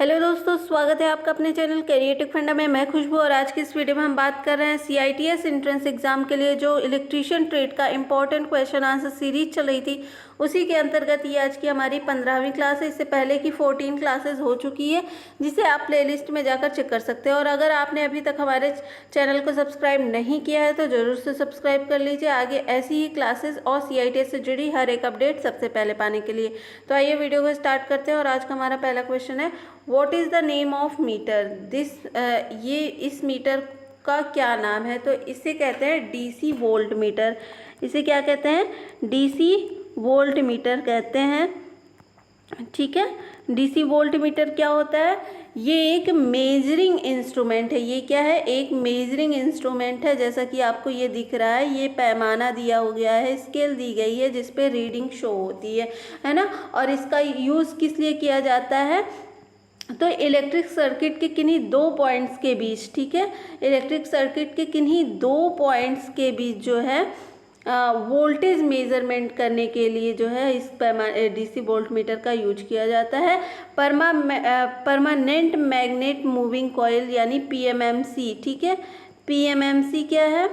Hello दोस्तों, स्वागत है आपका अपने चैनल क्रिएटिव फंडा में। मैं खुशबू और आज की इस वीडियो में हम बात कर रहे हैं CITS एंट्रेंस एग्जाम के लिए जो इलेक्ट्रीशियन ट्रेड का इंपॉर्टेंट क्वेश्चन आंसर सीरीज चल रही थी, उसी के अंतर्गत ये आज की हमारी 15वीं क्लास है। इससे पहले की 14 क्लासेस हो चुकी है, जिसे आप प्लेलिस्ट में जाकर चेक कर सकते हैं। और अगर आपने अभी तक हमारे चैनल को सब्सक्राइब नहीं किया है तो ज़रूर से सब्सक्राइब कर लीजिए आगे ऐसी ही क्लासेस और CITS से जुड़ी हर एक अपडेट सबसे पहले पाने के लिए। तो आइए वीडियो को स्टार्ट करते हैं। और आज का हमारा पहला क्वेश्चन है, what is the name of meter. ये इस मीटर का क्या नाम है? तो इसे कहते हैं DC वोल्ट मीटर। इसे क्या कहते हैं? DC वोल्ट मीटर कहते हैं। ठीक है, DC वोल्ट मीटर क्या होता है? ये एक मेजरिंग इंस्ट्रूमेंट है। ये क्या है? एक मेजरिंग इंस्ट्रूमेंट है। जैसा कि आपको ये दिख रहा है, ये पैमाना दिया हो गया है, स्केल दी गई है जिस पे रीडिंग शो होती है ना। और इसका यूज़ किस लिए किया जाता है? तो इलेक्ट्रिक सर्किट के किन्हीं दो पॉइंट्स के बीच, ठीक है, इलेक्ट्रिक सर्किट के किन्हीं दो पॉइंट्स के बीच जो है वोल्टेज मेजरमेंट करने के लिए जो है इस DC वोल्ट मीटर का यूज किया जाता है। परमानेंट मैग्नेट मूविंग कॉइल यानी PMMC, ठीक है। PMMC क्या है?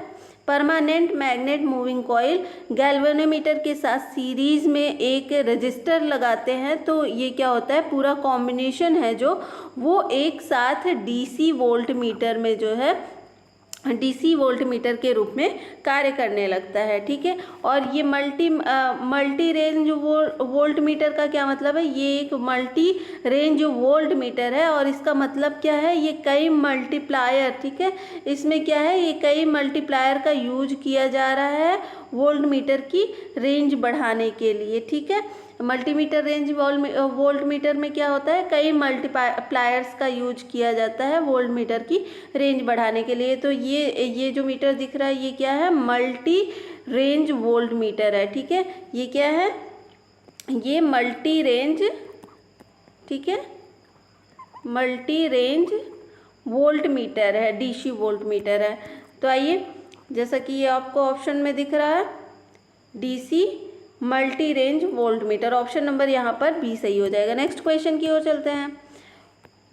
Permanent magnet moving coil. Galvanometer के साथ सीरीज में एक रजिस्टर लगाते हैं, तो ये क्या होता है? पूरा कॉम्बिनेशन है जो वो एक साथ DC वोल्ट मीटर में जो है DC वोल्ट मीटर के रूप में कार्य करने लगता है। ठीक है, और ये मल्टी रेंज वोल्ट मीटर का क्या मतलब है? ये एक मल्टी रेंज वोल्ट मीटर है और इसका मतलब क्या है? ये कई मल्टीप्लायर, ठीक है, इसमें क्या है? ये कई मल्टीप्लायर का यूज किया जा रहा है वोल्ट मीटर की रेंज बढ़ाने के लिए। ठीक है, मल्टीमीटर रेंज वोल्ट मीटर में क्या होता है? कई मल्टीप्लायर्स का यूज किया जाता है वोल्ट मीटर की रेंज बढ़ाने के लिए। तो ये जो मीटर दिख रहा है ये क्या है? मल्टी रेंज वोल्ट मीटर है। ठीक है, ये क्या है? ये मल्टी रेंज, ठीक है, मल्टी रेंज वोल्ट मीटर है, DC वोल्ट मीटर है। तो आइए, जैसा कि ये आपको ऑप्शन में दिख रहा है, DC multi range volt meter, option number यहाँ पर B सही हो जाएगा। नेक्स्ट क्वेश्चन की ओर चलते हैं।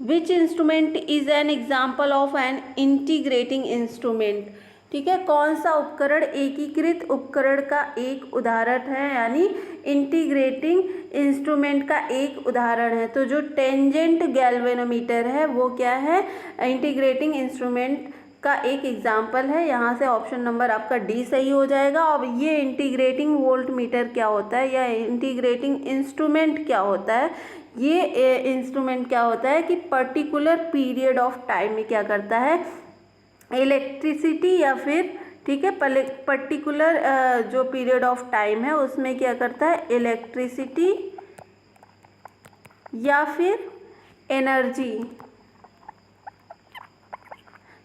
Which instrument is an example of an integrating instrument. ठीक है, कौन सा उपकरण एकीकृत उपकरण का एक उदाहरण है, यानी इंटीग्रेटिंग इंस्ट्रूमेंट का एक उदाहरण है? तो जो टेंजेंट गैल्वेनोमीटर है वो क्या है? इंटीग्रेटिंग इंस्ट्रूमेंट का एक एग्जाम्पल है। यहाँ से ऑप्शन नंबर आपका D सही हो जाएगा। अब ये इंटीग्रेटिंग वोल्ट मीटर क्या होता है या इंटीग्रेटिंग इंस्ट्रूमेंट क्या होता है? ये इंस्ट्रूमेंट क्या होता है कि पर्टिकुलर पीरियड ऑफ टाइम में क्या करता है? इलेक्ट्रिसिटी या फिर, ठीक है, पर्टिकुलर जो पीरियड ऑफ टाइम है उसमें क्या करता है? इलेक्ट्रिसिटी या फिर एनर्जी,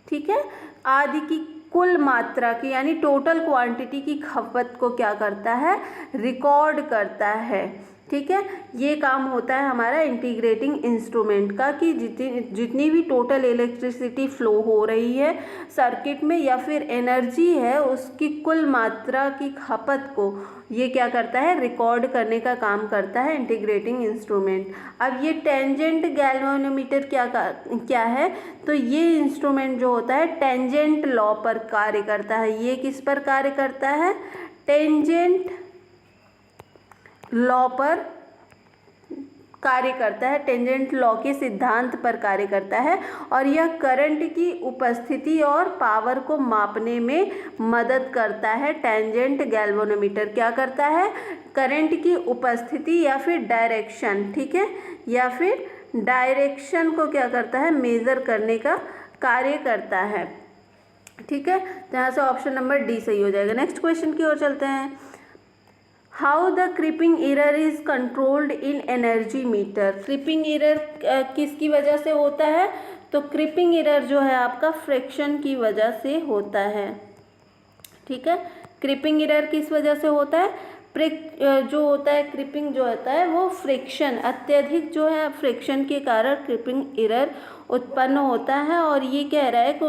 ठीक है, आदि की कुल मात्रा की यानी टोटल क्वांटिटी की खपत को क्या करता है? रिकॉर्ड करता है। ठीक है, ये काम होता है हमारा इंटीग्रेटिंग इंस्ट्रूमेंट का कि जितनी भी टोटल इलेक्ट्रिसिटी फ्लो हो रही है सर्किट में या फिर एनर्जी है उसकी कुल मात्रा की खपत को ये क्या करता है? रिकॉर्ड करने का काम करता है इंटीग्रेटिंग इंस्ट्रूमेंट। अब ये टेंजेंट गैल्वेनोमीटर क्या है? तो ये इंस्ट्रूमेंट जो होता है टेंजेंट लॉ पर कार्य करता है। ये किस पर कार्य करता है? टेंजेंट लॉ पर कार्य करता है, टेंजेंट लॉ के सिद्धांत पर कार्य करता है। और यह करंट की उपस्थिति और पावर को मापने में मदद करता है। टेंजेंट गैल्वेनोमीटर क्या करता है? करंट की उपस्थिति या फिर डायरेक्शन, ठीक है, या फिर डायरेक्शन को क्या करता है? मेजर करने का कार्य करता है। ठीक है, तो यहाँ से ऑप्शन नंबर D सही हो जाएगा। नेक्स्ट क्वेश्चन की ओर चलते हैं। How the creeping error is controlled in energy meter. Creeping error किसकी वजह से होता है? तो क्रीपिंग एरर जो है आपका फ्रिक्शन की वजह से होता है। ठीक है, क्रीपिंग एरर किस वजह से होता है? जो होता है क्रीपिंग जो होता है वो फ्रिक्शन, अत्यधिक जो है फ्रिक्शन के कारण क्रीपिंग एरर उत्पन्न होता है। और ये कह रहा है कि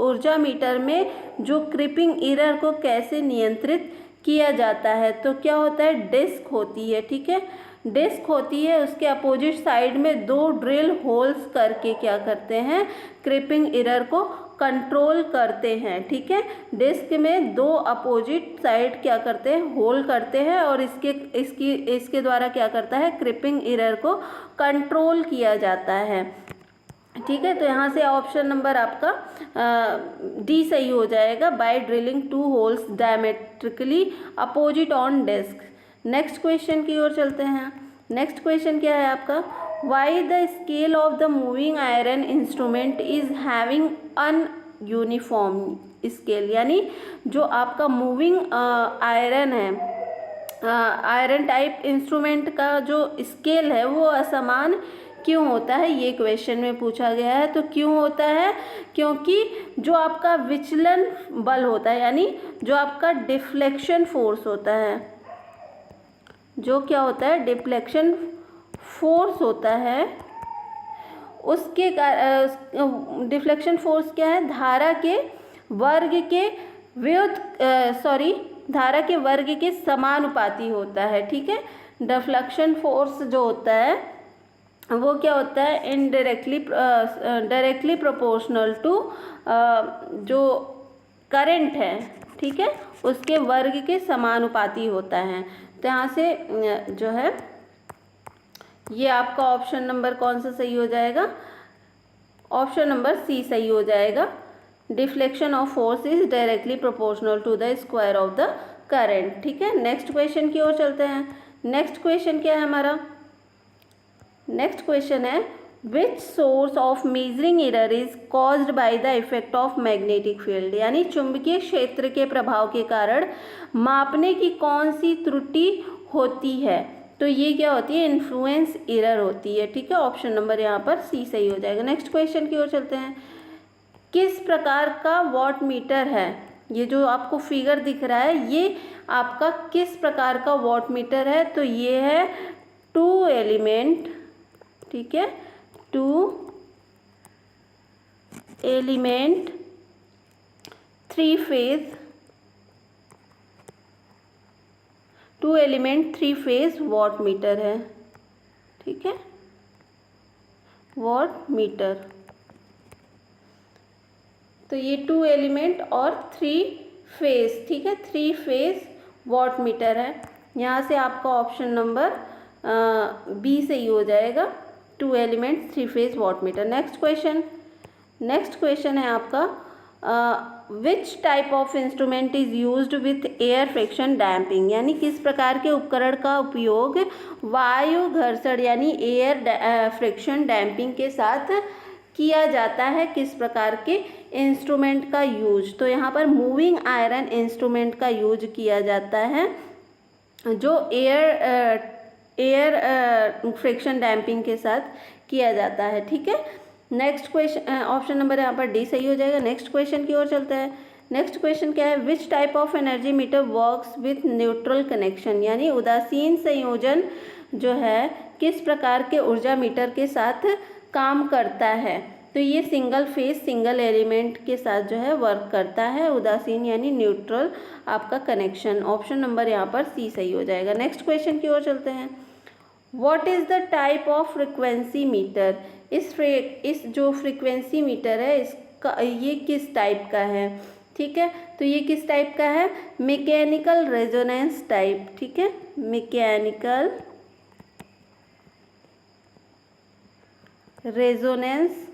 ऊर्जा मीटर में जो क्रीपिंग एरर को कैसे नियंत्रित किया जाता है। तो क्या होता है? डिस्क होती है, ठीक है, डिस्क होती है उसके अपोजिट साइड में 2 ड्रिल होल्स करके क्या करते हैं, क्रीपिंग एरर को कंट्रोल करते हैं। ठीक है, डिस्क में 2 अपोजिट साइड क्या करते हैं, होल करते हैं और इसके द्वारा क्या करता है, क्रीपिंग एरर को कंट्रोल किया जाता है। ठीक है, तो यहाँ से ऑप्शन नंबर आपका डी सही हो जाएगा, by drilling 2 holes diametrically opposite on disc. Next question की ओर चलते हैं। नेक्स्ट क्वेश्चन क्या है आपका, why the scale of the moving iron instrument is having an uniform scale, यानी जो आपका मूविंग आयरन है, आयरन टाइप इंस्ट्रूमेंट का जो स्केल है वो असमान क्यों होता है, ये क्वेश्चन में पूछा गया है। तो क्यों होता है, क्योंकि जो आपका विचलन बल होता है, यानी जो आपका डिफ्लेक्शन फोर्स होता है, जो क्या होता है, डिफ्लेक्शन फोर्स होता है, उसके डिफ्लेक्शन फोर्स क्या है, धारा के वर्ग के समानुपाती होता है। ठीक है, डिफ्लेक्शन फोर्स जो होता है वो क्या होता है, डायरेक्टली प्रोपोर्शनल टू जो करंट है, ठीक है, उसके वर्ग के समानुपाती होता है। तो यहाँ से जो है ये आपका ऑप्शन नंबर कौन सा सही हो जाएगा, ऑप्शन नंबर सी सही हो जाएगा। Deflection of force is directly proportional to the square of the current. ठीक है, नेक्स्ट क्वेश्चन की ओर चलते हैं। नेक्स्ट क्वेश्चन क्या है हमारा, नेक्स्ट क्वेश्चन है which source of measuring error is caused by the effect of magnetic field, यानी चुंबकीय क्षेत्र के प्रभाव के कारण मापने की कौन सी त्रुटि होती है। तो ये क्या होती है, इन्फ्लुएंस एरर होती है। ठीक है, ऑप्शन नंबर यहाँ पर सी सही हो जाएगा। नेक्स्ट क्वेश्चन की ओर चलते हैं। किस प्रकार का वॉट मीटर है, ये जो आपको फिगर दिख रहा है ये आपका किस प्रकार का वॉट मीटर है, तो ये है 2 एलिमेंट, ठीक है, 2 element 3 phase, 2 element 3 phase watt meter है। ठीक है, वॉट मीटर, तो ये 2 एलिमेंट और 3 फेज, ठीक है, 3 फेज वॉट मीटर है। यहाँ से आपका ऑप्शन नंबर बी सही हो जाएगा, 2 element 3 phase watt meter. Next question है आपका which type of instrument is used with air friction damping, यानी किस प्रकार के उपकरण का उपयोग वायु घर्षण यानी एयर फ्रिक्शन डैम्पिंग के साथ किया जाता है, किस प्रकार के इंस्ट्रूमेंट का यूज। तो यहाँ पर मूविंग आयरन इंस्ट्रूमेंट का यूज किया जाता है जो एयर फ्रिक्शन डैम्पिंग के साथ किया जाता है। ठीक है, नेक्स्ट क्वेश्चन ऑप्शन नंबर यहाँ पर डी सही हो जाएगा। नेक्स्ट क्वेश्चन की ओर चलते हैं। नेक्स्ट क्वेश्चन क्या है, which type of energy meter works with neutral connection, यानी उदासीन संयोजन जो है किस प्रकार के ऊर्जा मीटर के साथ काम करता है। तो ये सिंगल फेज सिंगल एलिमेंट के साथ जो है वर्क करता है, उदासीन यानी न्यूट्रल आपका कनेक्शन। ऑप्शन नंबर यहाँ पर सी सही हो जाएगा। नेक्स्ट क्वेश्चन की ओर चलते हैं। What is the type of frequency metre, इस जो फ्रिक्वेंसी मीटर है इसका ये किस टाइप का है। ठीक है, तो ये किस टाइप का है, मैकेनिकल रेजोनेंस टाइप। ठीक है, mechanical resonance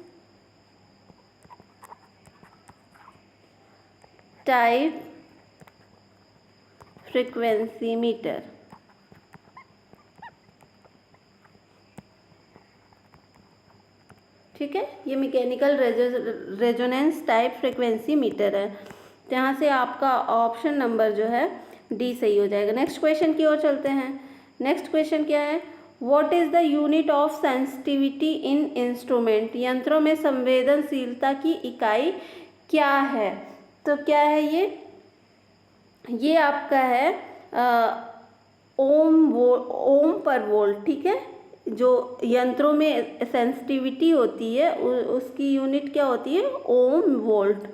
type frequency meter. ठीक है, ये mechanical resonance type frequency meter है। तो यहाँ से आपका ऑप्शन नंबर जो है डी सही हो जाएगा। नेक्स्ट क्वेश्चन की ओर चलते हैं। नेक्स्ट क्वेश्चन क्या है, what is the unit of sensitivity in instrument, यंत्रों में संवेदनशीलता की इकाई क्या है। तो क्या है ये आपका है ओम पर वोल्ट। ठीक है, जो यंत्रों में सेंसिटिविटी होती है उसकी यूनिट क्या होती है, ओम वोल्ट।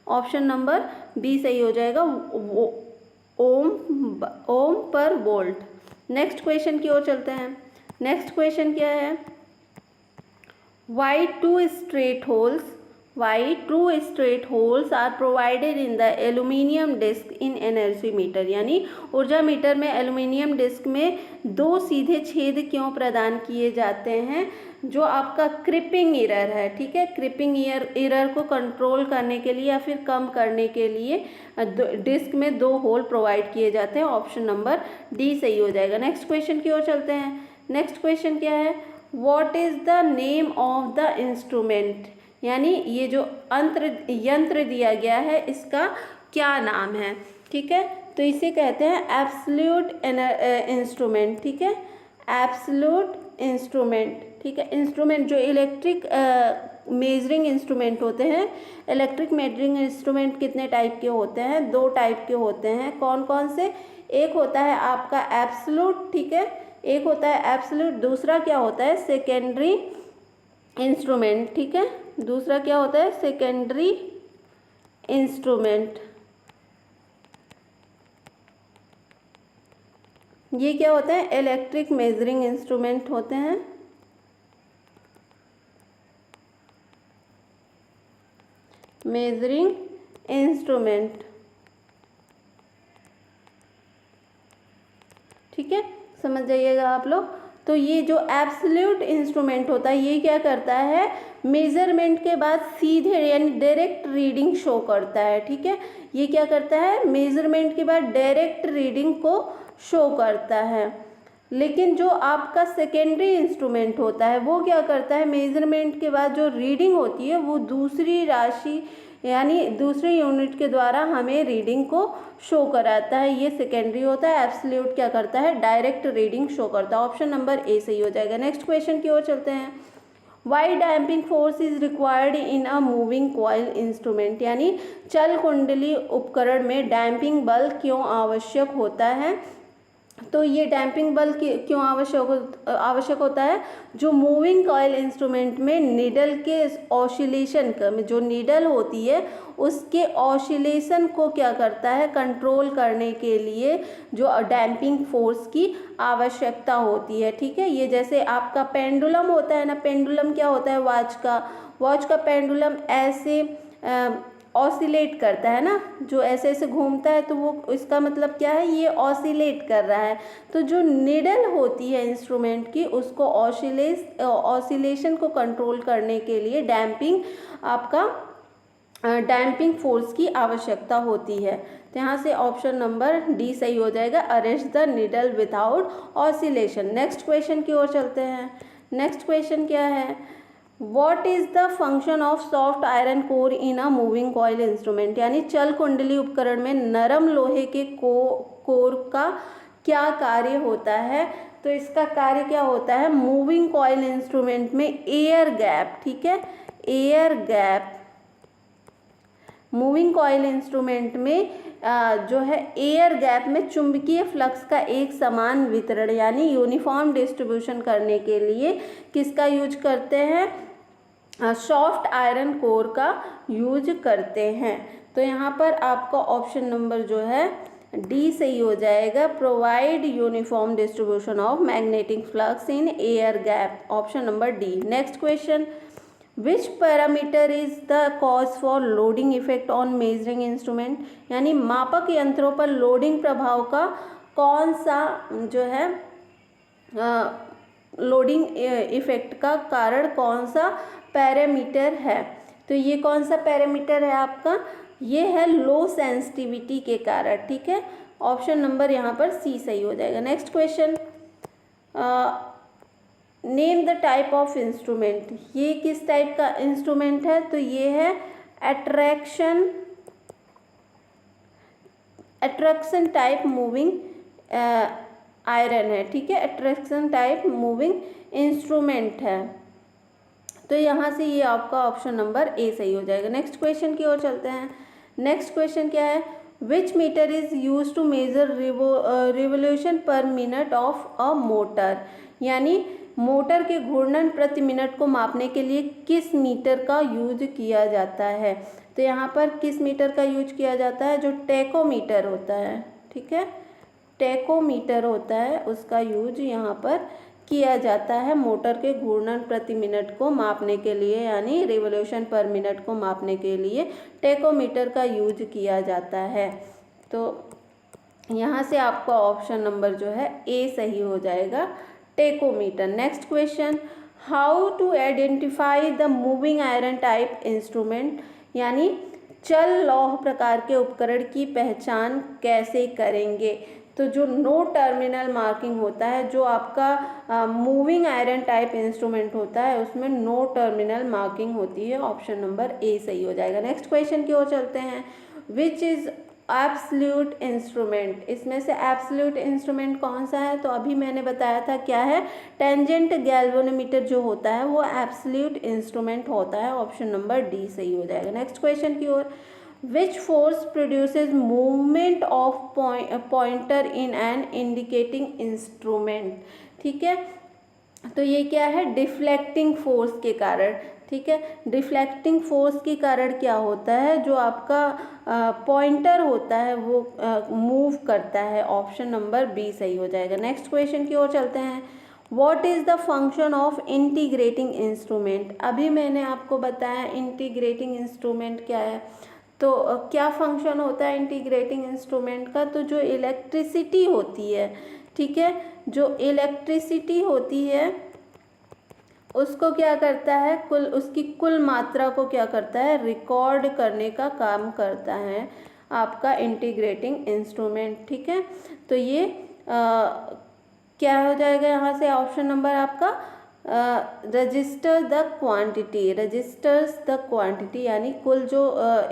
ऑप्शन नंबर बी सही हो जाएगा, ओम पर वोल्ट। नेक्स्ट क्वेश्चन की ओर चलते हैं। नेक्स्ट क्वेश्चन क्या है, why two straight holes are provided in the aluminum disc in energy meter, यानी ऊर्जा मीटर में एल्यूमिनियम डिस्क में दो सीधे छेद क्यों प्रदान किए जाते हैं, जो आपका क्रिपिंग एरर है, ठीक है। क्रिपिंग एरर को कंट्रोल करने के लिए या फिर कम करने के लिए डिस्क में दो होल प्रोवाइड किए जाते हैं। ऑप्शन नंबर डी सही हो जाएगा। नेक्स्ट क्वेश्चन की ओर चलते हैं। नेक्स्ट क्वेश्चन क्या है, what is the name of the instrument, यानी ये जो यंत्र दिया गया है इसका क्या नाम है, ठीक है। तो इसे कहते हैं एब्सोल्यूट इंस्ट्रूमेंट, ठीक है, एब्सोल्यूट इंस्ट्रूमेंट, ठीक है। इंस्ट्रूमेंट जो इलेक्ट्रिक मेजरिंग इंस्ट्रूमेंट होते हैं, इलेक्ट्रिक मेजरिंग इंस्ट्रूमेंट कितने टाइप के होते हैं, दो टाइप के होते हैं। कौन कौन से, एक होता है आपका एब्सोल्यूट, ठीक है, एक होता है एब्सोल्यूट, दूसरा क्या होता है सेकेंडरी इंस्ट्रूमेंट, ठीक है, दूसरा क्या होता है सेकेंडरी इंस्ट्रूमेंट। ये क्या होते हैं, इलेक्ट्रिक मेजरिंग इंस्ट्रूमेंट होते हैं। मेजरिंग इंस्ट्रूमेंट, ठीक है, समझ जाइएगा आप लोग। तो ये जो एब्सोल्यूट इंस्ट्रूमेंट होता है ये क्या करता है, मेजरमेंट के बाद सीधे यानी डायरेक्ट रीडिंग शो करता है, ठीक है। ये क्या करता है, मेजरमेंट के बाद डायरेक्ट रीडिंग को शो करता है। लेकिन जो आपका सेकेंडरी इंस्ट्रूमेंट होता है वो क्या करता है, मेजरमेंट के बाद जो रीडिंग होती है वो दूसरी राशि यानी दूसरे यूनिट के द्वारा हमें रीडिंग को शो कराता है। ये सेकेंडरी होता है। एब्सोल्यूट क्या करता है, डायरेक्ट रीडिंग शो करता है। ऑप्शन नंबर ए सही हो जाएगा। नेक्स्ट क्वेश्चन की ओर चलते हैं। Why damping force is required in a moving coil instrument, यानी चल कुंडली उपकरण में डैम्पिंग बल क्यों आवश्यक होता है। तो ये डैम्पिंग बल क्यों आवश्यक होता है, जो मूविंग कॉइल इंस्ट्रूमेंट में नीडल के ऑसिलेशन का, जो नीडल होती है उसके ऑसिलेशन को क्या करता है, कंट्रोल करने के लिए जो डैम्पिंग फोर्स की आवश्यकता होती है, ठीक है। ये जैसे आपका पेंडुलम होता है ना, पेंडुलम क्या होता है, वॉच का पेंडुलम ऐसे ऑसिलेट करता है ना, जो ऐसे ऐसे घूमता है, तो वो इसका मतलब क्या है, ये ऑसिलेट कर रहा है। तो जो निडल होती है इंस्ट्रूमेंट की उसको ऑसिलेशन को कंट्रोल करने के लिए डैम्पिंग फोर्स की आवश्यकता होती है। तो यहाँ से ऑप्शन नंबर डी सही हो जाएगा, arrest the needle without oscillation. Next question की ओर चलते हैं। नेक्स्ट क्वेश्चन क्या है, What is the function of soft iron core in a moving coil instrument, यानी चल कुंडली उपकरण में नरम लोहे के कोर का क्या कार्य होता है। तो इसका कार्य क्या होता है, मूविंग कॉइल इंस्ट्रूमेंट में एयर गैप, ठीक है, air gap, moving coil instrument में जो है एयर गैप में चुंबकीय फ्लक्स का एक समान वितरण यानी यूनिफॉर्म डिस्ट्रीब्यूशन करने के लिए किसका यूज करते हैं, सॉफ्ट आयरन कोर का यूज करते हैं। तो यहाँ पर आपका ऑप्शन नंबर जो है डी सही हो जाएगा, provide uniform distribution of magnetic flux in air gap, option number D. Next question, which parameter is the cause for loading effect on measuring instrument, यानी मापक यंत्रों पर लोडिंग प्रभाव का कौन सा जो है लोडिंग इफेक्ट का कारण कौन सा पैरामीटर है। तो ये कौन सा पैरामीटर है आपका, ये है लो सेंसिटिविटी के कारण, ठीक है। ऑप्शन नंबर यहाँ पर सी सही हो जाएगा। Next question, name the type of instrument, ये किस टाइप का इंस्ट्रूमेंट है। तो ये है अट्रैक्शन टाइप मूविंग आयरन है, ठीक है, अट्रैक्शन टाइप मूविंग इंस्ट्रूमेंट है। तो यहाँ से ये आपका ऑप्शन नंबर ए सही हो जाएगा। नेक्स्ट क्वेश्चन की ओर चलते हैं। नेक्स्ट क्वेश्चन क्या है, which meter is use to measure revolution per minute of a motor, यानी मोटर के घूर्णन प्रति मिनट को मापने के लिए किस मीटर का यूज किया जाता है। तो यहाँ पर किस मीटर का यूज किया जाता है, जो टेकोमीटर होता है, ठीक है, टेकोमीटर होता है उसका यूज यहाँ पर किया जाता है मोटर के घूर्णन प्रति मिनट को मापने के लिए, यानी रिवोल्यूशन पर मिनट को मापने के लिए टेकोमीटर का यूज किया जाता है। तो यहाँ से आपका ऑप्शन नंबर जो है ए सही हो जाएगा, tachometer. Next question, how to identify the moving iron type instrument, यानी चल लौह प्रकार के उपकरण की पहचान कैसे करेंगे। तो जो नो टर्मिनल मार्किंग होता है, जो आपका मूविंग आयरन टाइप इंस्ट्रूमेंट होता है उसमें नो टर्मिनल मार्किंग होती है, ऑप्शन नंबर ए सही हो जाएगा। नेक्स्ट क्वेश्चन की ओर चलते हैं, विच इज़ एब्सोल्यूट इंस्ट्रूमेंट, इसमें से एब्सोल्यूट इंस्ट्रूमेंट कौन सा है। तो अभी मैंने बताया था क्या है, टेंजेंट गैल्वेनोमीटर जो होता है वो एब्सोल्यूट इंस्ट्रूमेंट होता है, ऑप्शन नंबर डी सही हो जाएगा। नेक्स्ट क्वेश्चन की ओर, which force produces movement of pointer in an indicating instrument. ठीक है, तो ये क्या है, डिफ्लेक्टिंग फोर्स के कारण। ठीक है, डिफ्लेक्टिंग फोर्स के कारण क्या होता है, जो आपका पॉइंटर होता है वो मूव करता है, ऑप्शन नंबर बी सही हो जाएगा। नेक्स्ट क्वेश्चन की ओर चलते हैं, what is the function of integrating instrument. अभी मैंने आपको बताया इंटीग्रेटिंग इंस्ट्रूमेंट क्या है। तो क्या फंक्शन होता है इंटीग्रेटिंग इंस्ट्रूमेंट का, तो जो इलेक्ट्रिसिटी होती है, ठीक है, जो इलेक्ट्रिसिटी होती है उसको क्या करता है, उसकी कुल मात्रा को क्या करता है, रिकॉर्ड करने का काम करता है आपका इंटीग्रेटिंग इंस्ट्रूमेंट। ठीक है, तो ये क्या हो जाएगा यहाँ से, ऑप्शन नंबर आपका register the quantity, registers the quantity, यानी कुल जो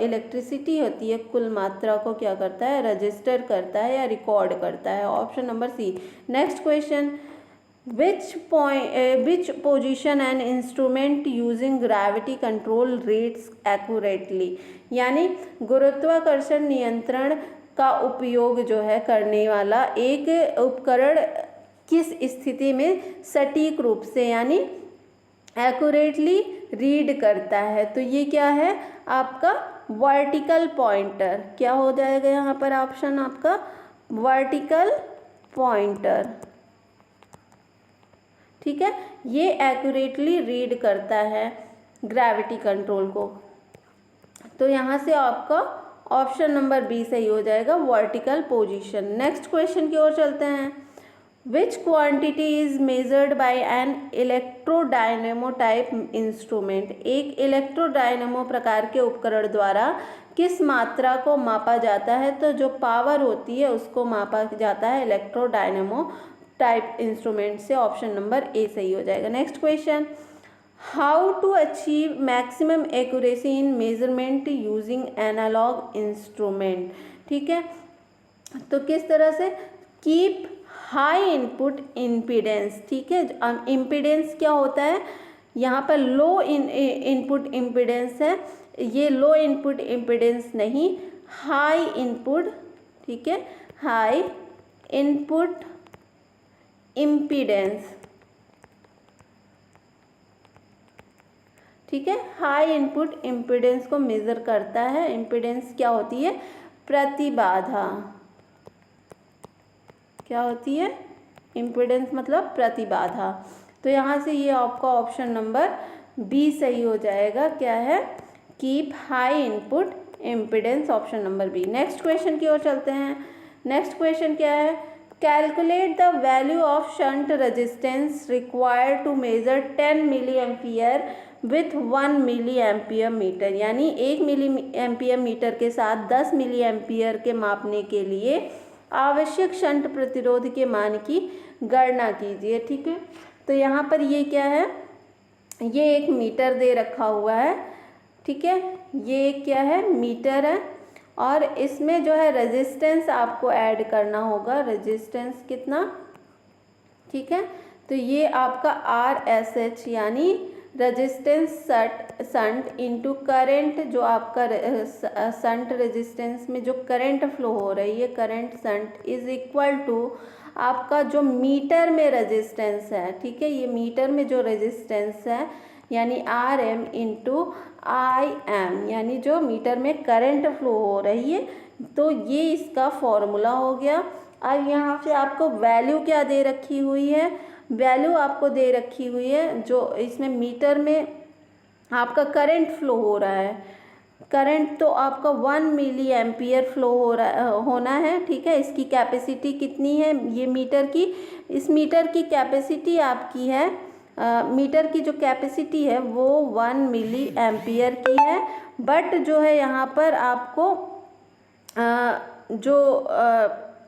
इलेक्ट्रिसिटी होती है कुल मात्रा को क्या करता है, रजिस्टर करता है या रिकॉर्ड करता है, option number C. Next question, which position an instrument using gravity control reads accurately, यानी गुरुत्वाकर्षण नियंत्रण का उपयोग जो है करने वाला एक उपकरण किस स्थिति में सटीक रूप से यानी एक्यूरेटली रीड करता है। तो ये क्या है आपका वर्टिकल पॉइंटर, क्या हो जाएगा यहाँ पर ऑप्शन आपका वर्टिकल पॉइंटर। ठीक है, ये एक्यूरेटली रीड करता है ग्रेविटी कंट्रोल को। तो यहाँ से आपका ऑप्शन नंबर बी सही हो जाएगा, वर्टिकल पोजीशन। नेक्स्ट क्वेश्चन की ओर चलते हैं, which quantity is measured by an electrodynamo type instrument, एक इलेक्ट्रोडायनेमो प्रकार के उपकरण द्वारा किस मात्रा को मापा जाता है। तो जो पावर होती है उसको मापा जाता है इलेक्ट्रोडायनेमो टाइप इंस्ट्रूमेंट से, ऑप्शन नंबर ए सही हो जाएगा। Next question, how to achieve maximum accuracy in measurement using analog instrument. ठीक है, तो किस तरह से, कीप हाई इनपुट इम्पीडेंस। ठीक है, इम्पीडेंस क्या होता है, यहाँ पर लो इनपुट इम्पीडेंस है, ये लो इनपुट इम्पीडेंस नहीं, हाई इनपुट, ठीक है, हाई इनपुट इम्पीडेंस। ठीक है, हाई इनपुट इम्पीडेंस को मेजर करता है। इम्पीडेंस क्या होती है, प्रतिबाधा, क्या होती है, इम्पीडेंस मतलब प्रतिबाधा। तो यहाँ से ये आपका ऑप्शन नंबर बी सही हो जाएगा, क्या है, keep high input impedance, option number B. Next question की ओर चलते हैं। नेक्स्ट क्वेश्चन क्या है, calculate the value of shunt resistance required to measure 10 milli ampere with 1 milli ampere meter, यानी 1 मिली एम्पियर मीटर के साथ 10 मिली एम्पियर के मापने के लिए आवश्यक शंट प्रतिरोध के मान की गणना कीजिए। ठीक है, तो यहाँ पर ये क्या है, ये एक मीटर दे रखा हुआ है। ठीक है, ये क्या है, मीटर है, और इसमें जो है रेजिस्टेंस आपको ऐड करना होगा, रेजिस्टेंस कितना। ठीक है, तो ये आपका RSH यानी रेजिस्टेंस संट इंटू करंट, जो आपका संट रेजिस्टेंस में जो करंट फ्लो हो रही है, current shunt is equal to आपका जो मीटर में रेजिस्टेंस है। ठीक है, ये मीटर में जो रेजिस्टेंस है यानी RM इंटू IM, यानी जो मीटर में करंट फ्लो हो रही है, तो ये इसका फॉर्मूला हो गया। अब यहाँ से आपको वैल्यू क्या दे रखी हुई है, वैल्यू आपको दे रखी हुई है जो इसमें मीटर में आपका करंट फ्लो हो रहा है, करंट तो आपका 1 मिली एम्पियर फ्लो हो रहा होना है, ठीक है। इसकी कैपेसिटी कितनी है ये मीटर की, इस मीटर की कैपेसिटी आपकी है मीटर की जो कैपेसिटी है वो 1 मिली एम्पियर की है। बट जो है यहाँ पर आपको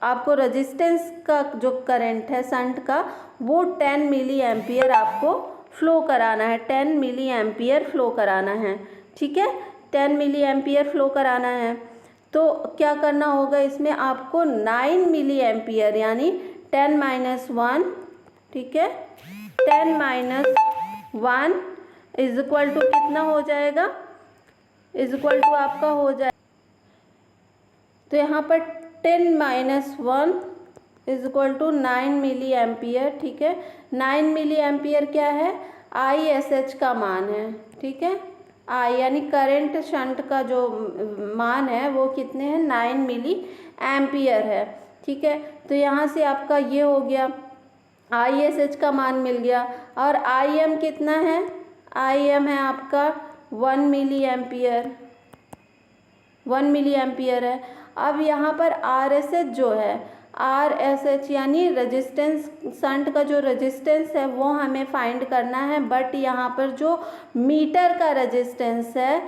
आपको रेजिस्टेंस का जो करंट है शंट का वो 10 मिली एम्पियर आपको फ्लो कराना है, 10 मिली एम्पियर फ्लो कराना है, ठीक है। 10 मिली एम्पियर फ्लो कराना है तो क्या करना होगा, इसमें आपको 9 मिली एम्पियर यानी 10 माइनस 1, ठीक है, 10 माइनस 1 इज इक्वल टू कितना हो जाएगा, इज इक्वल टू आपका हो जाए, तो यहाँ पर 10 minus 1 is equal to 9 milli ampere, ठीक है। 9 मिली एम्पियर क्या है, ISH का मान है, ठीक है। आई यानी करंट शंट का जो मान है वो कितने हैं, 9 मिली एम्पियर है, ठीक है। तो यहाँ से आपका ये हो गया, ISH का मान मिल गया। और IM कितना है, IM है आपका 1 मिली एम्पियर, 1 मिली एम्पियर है। अब यहाँ पर RSH जो है, RSH यानी रेजिस्टेंस, शंट का जो रेजिस्टेंस है वो हमें फाइंड करना है। बट यहाँ पर जो मीटर का रेजिस्टेंस है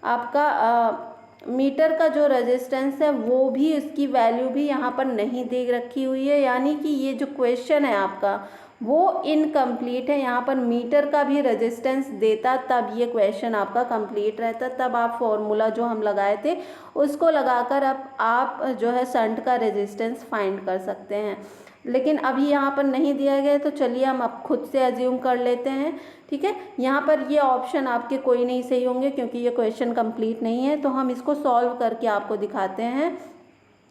आपका मीटर का जो रेजिस्टेंस है वो भी, उसकी वैल्यू भी यहाँ पर नहीं दे रखी हुई है, यानी कि ये जो क्वेश्चन है आपका वो इनकम्प्लीट है। यहाँ पर मीटर का भी रेजिस्टेंस देता तब ये क्वेश्चन आपका कंप्लीट रहता, तब आप फॉर्मूला जो हम लगाए थे उसको लगाकर अब आप जो है शंट का रेजिस्टेंस फाइंड कर सकते हैं। लेकिन अभी यहाँ पर नहीं दिया गया है तो चलिए हम अब खुद से अज्यूम कर लेते हैं, ठीक है। यहाँ पर ये ऑप्शन आपके कोई नहीं सही होंगे क्योंकि ये क्वेश्चन कंप्लीट नहीं है, तो हम इसको सॉल्व करके आपको दिखाते हैं।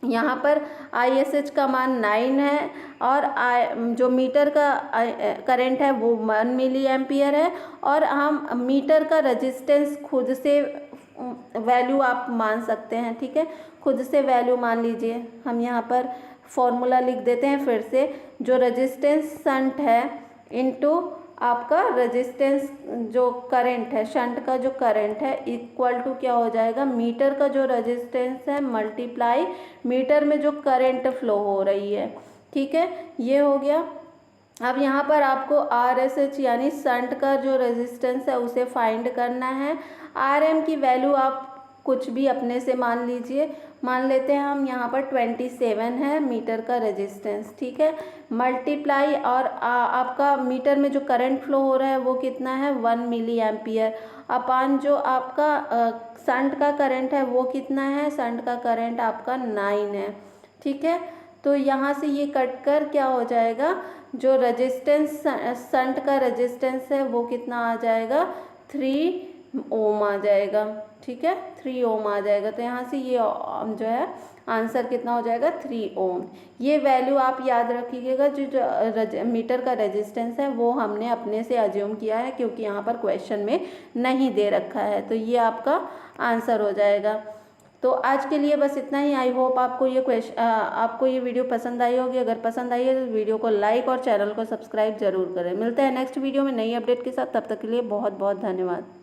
यहाँ पर ISH का मान 9 है और जो मीटर का करंट है वो 1 मिली एम्पियर है, और हम मीटर का रेजिस्टेंस खुद से वैल्यू आप मान सकते हैं, ठीक है। खुद से वैल्यू मान लीजिए, हम यहाँ पर फॉर्मूला लिख देते हैं फिर से, जो रेजिस्टेंस शंट है इनटू आपका रेजिस्टेंस जो करंट है, शंट का जो करंट है इक्वल टू क्या हो जाएगा, मीटर का जो रेजिस्टेंस है मल्टीप्लाई मीटर में जो करंट फ्लो हो रही है, ठीक है। ये हो गया। अब यहाँ पर आपको RSH यानी शंट का जो रेजिस्टेंस है उसे फाइंड करना है। RM की वैल्यू आप कुछ भी अपने से मान लीजिए, मान लेते हैं हम यहाँ पर 27 है मीटर का रेजिस्टेंस, ठीक है। मल्टीप्लाई और आपका मीटर में जो करंट फ्लो हो रहा है वो कितना है, 1 मिली एम्पियर, अपान जो आपका शंट का करंट है वो कितना है, शंट का करंट आपका 9 है, ठीक है। तो यहाँ से ये कट कर क्या हो जाएगा, जो रेजिस्टेंस शंट का रेजिस्टेंस है वो कितना आ जाएगा, 3 ओम आ जाएगा, ठीक है, 3 ओम आ जाएगा। तो यहाँ से ये जो है आंसर कितना हो जाएगा, 3 ओम। ये वैल्यू आप याद रखिएगा, जो मीटर का रेजिस्टेंस है वो हमने अपने से अज्यूम किया है क्योंकि यहाँ पर क्वेश्चन में नहीं दे रखा है, तो ये आपका आंसर हो जाएगा। तो आज के लिए बस इतना ही। आई होप आपको ये वीडियो पसंद आई होगी। अगर पसंद आई है तो वीडियो को लाइक और चैनल को सब्सक्राइब जरूर करें। मिलते हैं नेक्स्ट वीडियो में नई अपडेट के साथ, तब तक के लिए बहुत बहुत धन्यवाद।